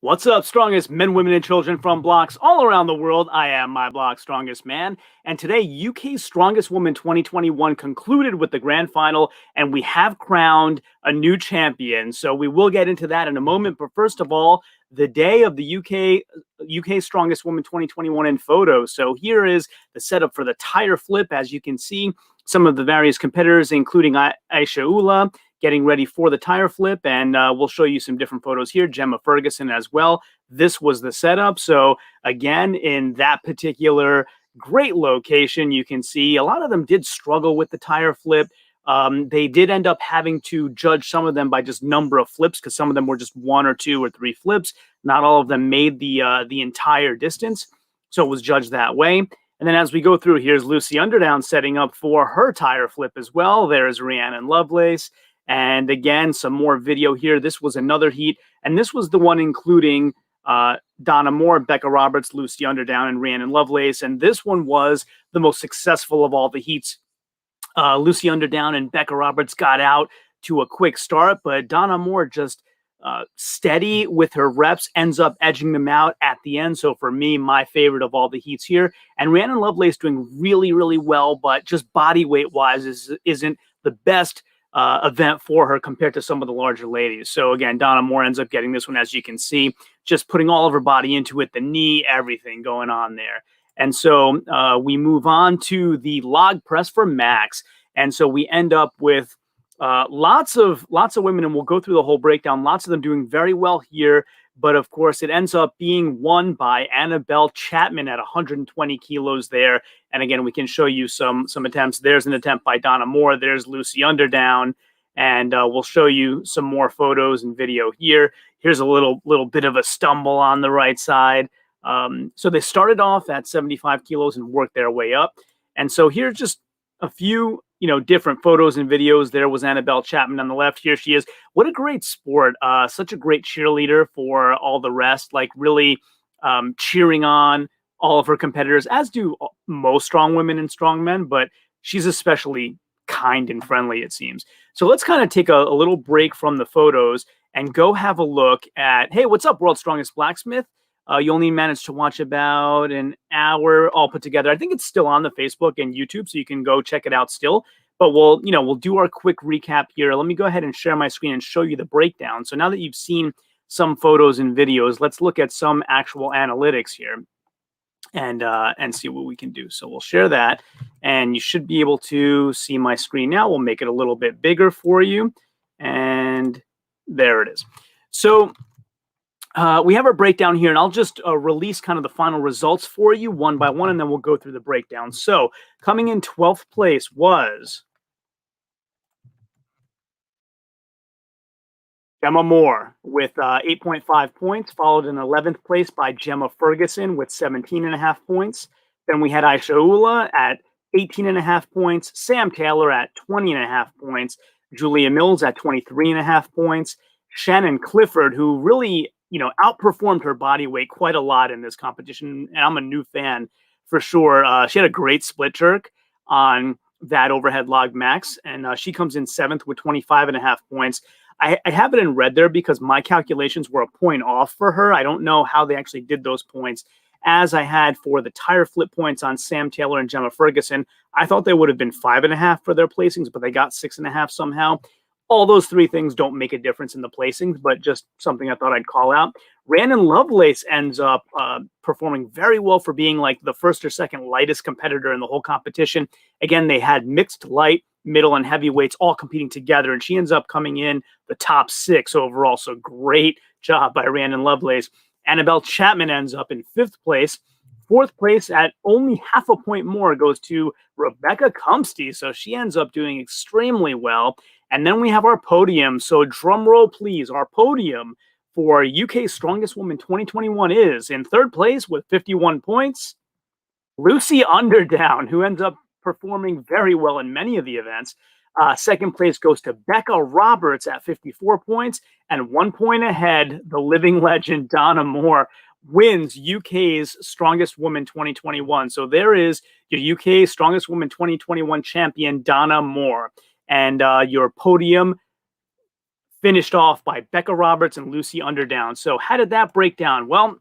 What's up, strongest men, women, and children from blocks all around the world? I am my block's strongest man. And today, UK's Strongest Woman 2021 concluded with the grand final, and we have crowned a new champion. So we will get into that in a moment. But first of all, the day of the UK Strongest Woman 2021 in photos. So here is the setup for the tire flip. As you can see, some of the various competitors, including AWESEOME, getting ready for the tire flip, and we'll show you some different photos here. Gemma Ferguson as well. This was the setup. So again, in that particular great location, you can see a lot of them did struggle with the tire flip. They did end up having to judge some of them by just number of flips, because some of them were just 1 or 2 or 3 flips. Not all of them made the entire distance, so it was judged that way. And then as we go through, here's Lucy Underdown setting up for her tire flip as well. There's Rhiannon Lovelace. And again, some more video here. This was another heat, and this was the one including Donna Moore, Becca Roberts, Lucy Underdown, and Rhiannon Lovelace. And this one was the most successful of all the heats. Lucy Underdown and Becca Roberts got out to a quick start, but Donna Moore just steady with her reps, ends up edging them out at the end. So for me, my favorite of all the heats here. And Rhiannon Lovelace doing really, really well, but just body weight wise isn't the best event for her compared to some of the larger ladies. So again, Donna Moore ends up getting this one, as you can see, just putting all of her body into it, the knee, everything going on there. And so we move on to the log press for Max. And so we end up with lots of women, and we'll go through the whole breakdown. Lots of them doing very well here. But of course, it ends up being won by Annabelle Chapman at 120 kilos there. And again, we can show you some attempts. There's an attempt by Donna Moore. There's Lucy Underdown. And we'll show you some more photos and video here. Here's a little bit of a stumble on the right side. So they started off at 75 kilos and worked their way up. And so here's just a few different photos and videos. There was Annabelle Chapman on the left. Here she is. What a great sport. Such a great cheerleader for all the rest, like really cheering on all of her competitors, as do most strong women and strong men, but she's especially kind and friendly, it seems. So let's kind of take a little break from the photos and go have a look at, hey, what's up, World's Strongest Blacksmith? You only managed to watch about an hour all put together. I think it's still on the Facebook and YouTube, so you can go check it out still. But we'll do our quick recap here. Let me go ahead and share my screen and show you the breakdown. So now that you've seen some photos and videos, let's look at some actual analytics here and see what we can do. So we'll share that, and you should be able to see my screen now. We'll make it a little bit bigger for you, and there it is. So we have our breakdown here, and I'll just release kind of the final results for you one by one, and then we'll go through the breakdown. So coming in 12th place was Gemma Moore with 8.5 points, followed in 11th place by Gemma Ferguson with 17.5 points. Then we had AWESEOME at 18.5 points, Sam Taylor at 20.5 points, Julia Mills at 23.5 points, Shannon Clifford, who really outperformed her body weight quite a lot in this competition, and I'm a new fan for sure. She had a great split jerk on that overhead log max, and she comes in 7th with 25.5 points. I have it in red there because my calculations were a point off for her. I don't know how they actually did those points, as I had for the tire flip points on Sam Taylor and Gemma Ferguson. I thought they would have been 5.5 for their placings, but they got 6.5 somehow. All those three things don't make a difference in the placings, but just something I thought I'd call out. Rhiannon Lovelace ends up performing very well for being like the first or second lightest competitor in the whole competition. Again, they had mixed light, middle, and heavyweights all competing together, and she ends up coming in the top 6 overall. So great job by Rhiannon Lovelace. Annabelle Chapman ends up in 5th place. 4th place at only half a point more goes to Rebecca Cumsty. So she ends up doing extremely well. And then we have our podium. So drum roll, please. Our podium for UK Strongest Woman 2021 is in 3rd place with 51 points, Lucy Underdown, who ends up performing very well in many of the events. 2nd place goes to Becca Roberts at 54 points. And 1 point ahead, the living legend Donna Moore wins UK's Strongest Woman 2021. So there is your UK Strongest Woman 2021 champion, Donna Moore. And your podium finished off by Becca Roberts and Lucy Underdown. So how did that break down? Well,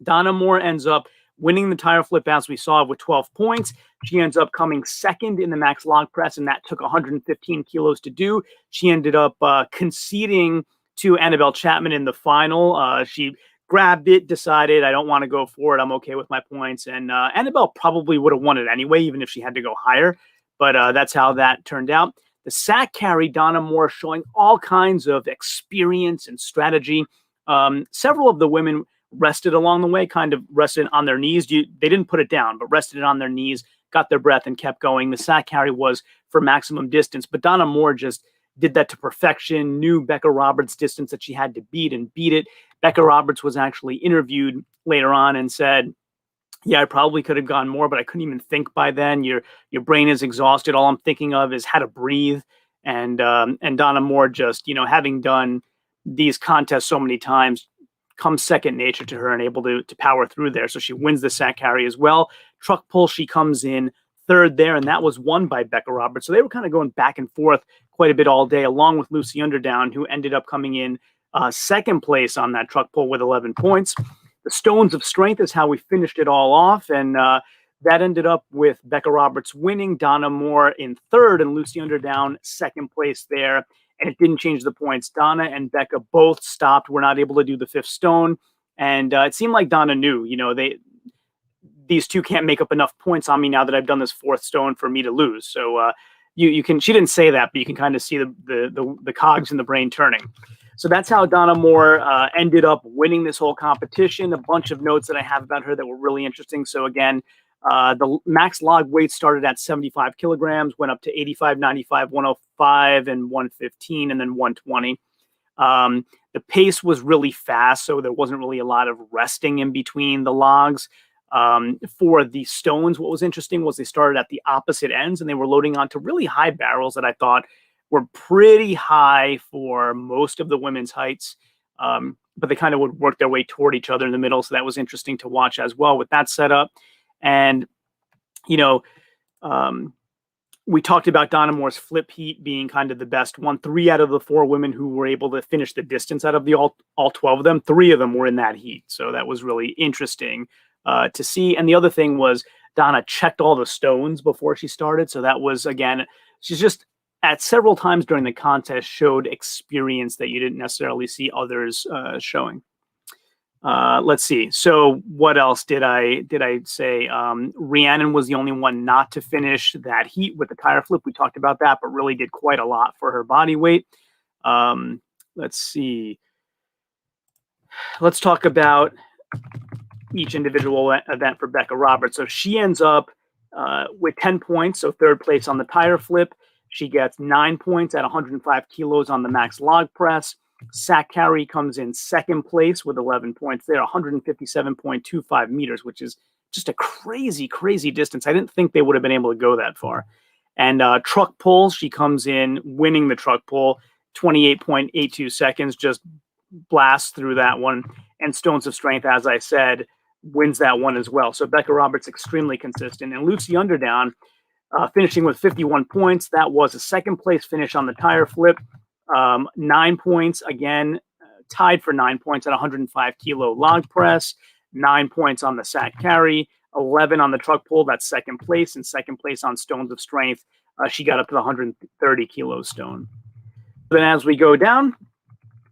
Donna Moore ends up winning the tire flip, as we saw, with 12 points. She ends up coming second in the max log press, and that took 115 kilos to do. She ended up conceding to Annabelle Chapman in the final. She grabbed it, decided, I don't want to go for it. I'm okay with my points. And Annabelle probably would have won it anyway, even if she had to go higher. But that's how that turned out. The sack carry, Donna Moore showing all kinds of experience and strategy. Several of the women rested along the way, kind of rested on their knees. They didn't put it down, but rested it on their knees, got their breath, and kept going. The sack carry was for maximum distance, but Donna Moore just did that to perfection, knew Becca Roberts' distance that she had to beat and beat it. Becca Roberts was actually interviewed later on and said, yeah, I probably could have gone more, but I couldn't even think by then. Your brain is exhausted. All I'm thinking of is how to breathe. And Donna Moore, just, having done these contests so many times, comes second nature to her and able to power through there. So she wins the sack carry as well. Truck pull, she comes in third there, and that was won by Becca Roberts. So they were kind of going back and forth quite a bit all day, along with Lucy Underdown, who ended up coming in second place on that truck pull with 11 points. The Stones of Strength is how we finished it all off, and that ended up with Becca Roberts winning, Donna Moore in third, and Lucy Underdown second place there. And it didn't change the points. Donna and Becca both stopped. Were not able to do the fifth stone, and it seemed like Donna knew, these two can't make up enough points on me now that I've done this fourth stone for me to lose. So you can. She didn't say that, but you can kind of see the cogs in the brain turning. So that's how Donna Moore ended up winning this whole competition. A bunch of notes that I have about her that were really interesting. So again, the max log weight started at 75 kilograms, went up to 85, 95, 105, and 115, and then 120. The pace was really fast, so there wasn't really a lot of resting in between the logs. For the stones, what was interesting was they started at the opposite ends, and they were loading onto really high barrels that I thought were pretty high for most of the women's heights. But they kind of would work their way toward each other in the middle, so that was interesting to watch as well with that setup. And, we talked about Donna Moore's flip heat being kind of the best one. 3 out of the 4 women who were able to finish the distance out of the all 12 of them, 3 of them were in that heat. So that was really interesting to see. And the other thing was Donna checked all the stones before she started. So that was, again, she's just at several times during the contest showed experience that you didn't necessarily see others showing. Let's see. So what else did I say? Rhiannon was the only one not to finish that heat with the tire flip. We talked about that, but really did quite a lot for her body weight. Let's see. Let's talk about each individual event for Becca Roberts. So she ends up with 10 points, so third place on the tire flip. She gets 9 points at 105 kilos on the max log press. Sack carry comes in second place with 11 points there, 157.25 meters, which is just a crazy, crazy distance. I didn't think they would have been able to go that far. And truck pull, she comes in winning the truck pull, 28.82 seconds, just blasts through that one. And Stones of Strength, as I said, wins that one as well. So Becca Roberts extremely consistent. And Lucy Underdown finishing with 51 points. That was a second place finish on the tire flip. 9 points, again, tied for 9 points at 105 kilo log press, 9 points on the sack carry, 11 on the truck pull, that's second place, and second place on Stones of Strength. She got up to the 130 kilo stone. Then as we go down,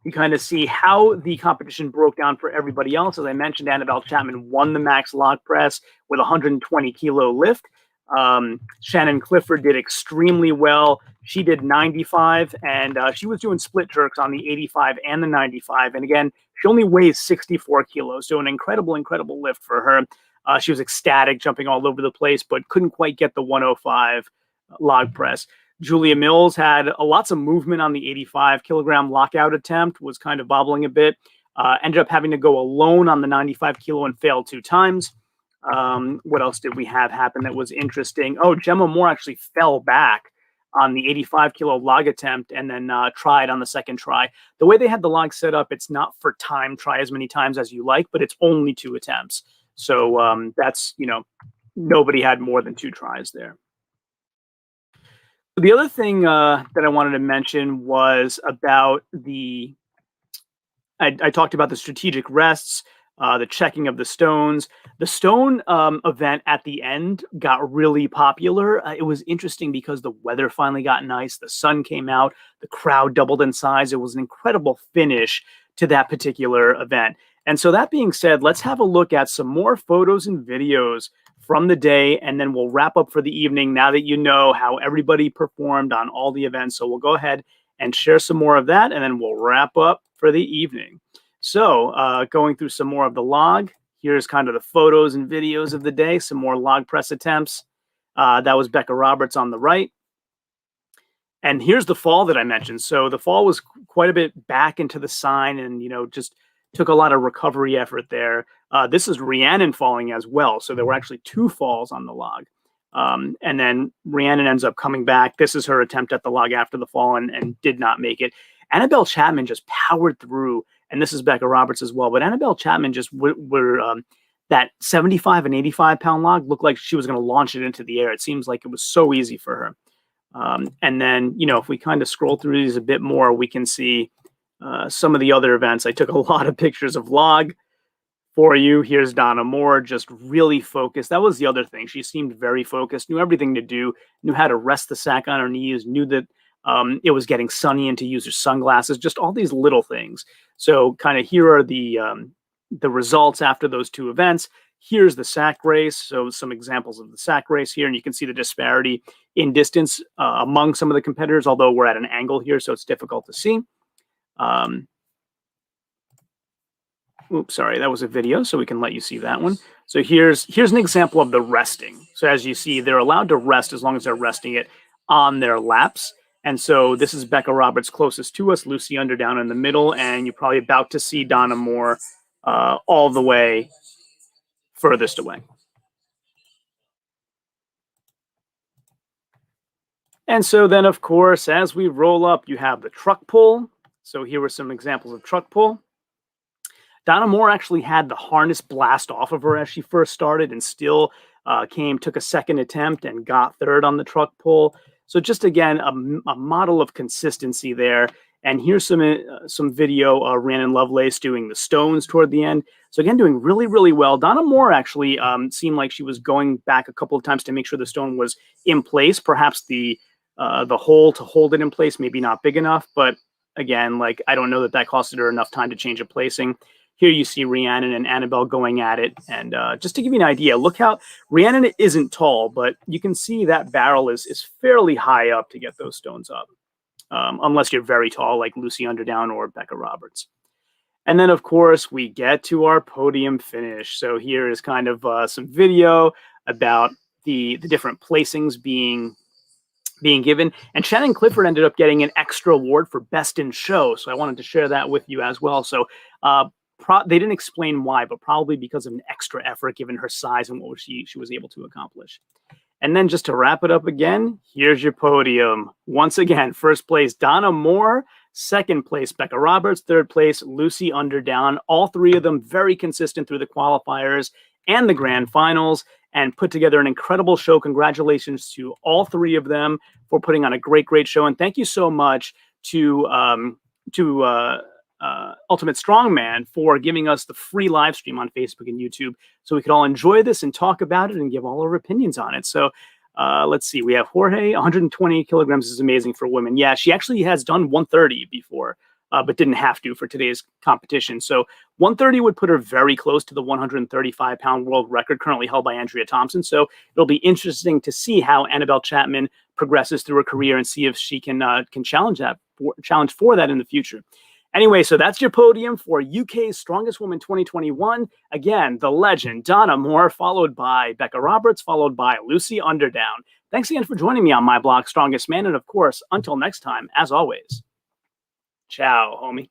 you kind of see how the competition broke down for everybody else. As I mentioned, Annabelle Chapman won the max log press with 120 kilo lift. Shannon Clifford did extremely well. She did 95, and she was doing split jerks on the 85 and the 95. And again, she only weighs 64 kilos, so an incredible, incredible lift for her. She was ecstatic, jumping all over the place, but couldn't quite get the 105 log press. Julia Mills had lots of movement on the 85 kilogram lockout attempt, was kind of bobbling a bit. Ended up having to go alone on the 95 kilo and failed 2 times. What else did we have happen that was interesting? Oh, Gemma Moore actually fell back on the 85 kilo log attempt and then tried on the second try. The way they had the log set up, it's not for time, try as many times as you like, but it's only 2 attempts. So that's, nobody had more than 2 tries there. The other thing that I wanted to mention was about I talked about the strategic rests, the checking of the stones. The stone event at the end got really popular. It was interesting because the weather finally got nice. The sun came out. The crowd doubled in size. It was an incredible finish to that particular event. And so, that being said, let's have a look at some more photos and videos from the day, and then we'll wrap up for the evening now that you know how everybody performed on all the events. So, we'll go ahead and share some more of that, and then we'll wrap up for the evening. So, going through some more of the log, here's kind of the photos and videos of the day, some more log press attempts. That was Becca Roberts on the right. And here's the fall that I mentioned. So the fall was quite a bit back into the sign and, just took a lot of recovery effort there. This is Rhiannon falling as well. So there were actually two falls on the log. And then Rhiannon ends up coming back. This is her attempt at the log after the fall and did not make it. Annabelle Chapman just powered through, and this is Becca Roberts as well. But Annabelle Chapman just that 75 and 85-pound log looked like she was going to launch it into the air. It seems like it was so easy for her. And then, if we kind of scroll through these a bit more, we can see some of the other events. I took a lot of pictures of log for you. Here's Donna Moore, just really focused. That was the other thing. She seemed very focused, knew everything to do, knew how to rest the sack on her knees, knew that it was getting sunny and to use her sunglasses, just all these little things. So kind of here are the results after those two events. Here's the sack race. So some examples of the sack race here, and you can see the disparity in distance among some of the competitors, although we're at an angle here, so it's difficult to see. Oops, sorry, that was a video, so we can let you see that one. So here's an example of the resting. So as you see, they're allowed to rest as long as they're resting it on their laps. And so this is Becca Roberts closest to us, Lucy Underdown in the middle, and you're probably about to see Donna Moore all the way furthest away. And so then, of course, as we roll up, you have the truck pull. So here were some examples of truck pull. Donna Moore actually had the harness blast off of her as she first started and still took a second attempt and got third on the truck pull. So just, again, a model of consistency there. And here's some video of Rhiannon Lovelace doing the stones toward the end. So again, doing really, really well. Donna Moore actually seemed like she was going back a couple of times to make sure the stone was in place. Perhaps the hole to hold it in place, maybe not big enough. But again, I don't know that costed her enough time to change a placing. Here you see Rhiannon and Annabelle going at it. And just to give you an idea, look how Rhiannon isn't tall, but you can see that barrel is fairly high up to get those stones up. Unless you're very tall, like Lucy Underdown or Becca Roberts. And then, of course, we get to our podium finish. So here is kind of some video about the different placings being given. And Shannon Clifford ended up getting an extra award for Best in Show. So I wanted to share that with you as well. So they didn't explain why, but probably because of an extra effort given her size and what she was able to accomplish. And then just to wrap it up again, here's your podium. Once again, first place, Donna Moore. Second place, Becca Roberts. Third place, Lucy Underdown. All three of them very consistent through the qualifiers and the grand finals and put together an incredible show. Congratulations to all three of them for putting on a great, great show. And thank you so much to Ultimate Strongman for giving us the free live stream on Facebook and YouTube so we could all enjoy this and talk about it and give all our opinions on it. So let's see. We have Jorge. 120 kilograms is amazing for women. Yeah, she actually has done 130 before, but didn't have to for today's competition. So 130 would put her very close to the 135-pound world record currently held by Andrea Thompson. So it'll be interesting to see how Annabelle Chapman progresses through her career and see if she can challenge for that in the future. Anyway, so that's your podium for UK's Strongest Woman 2021. Again, the legend, Donna Moore, followed by Becca Roberts, followed by Lucy Underdown. Thanks again for joining me on my blog, Strongest Man. And of course, until next time, as always, ciao, homie.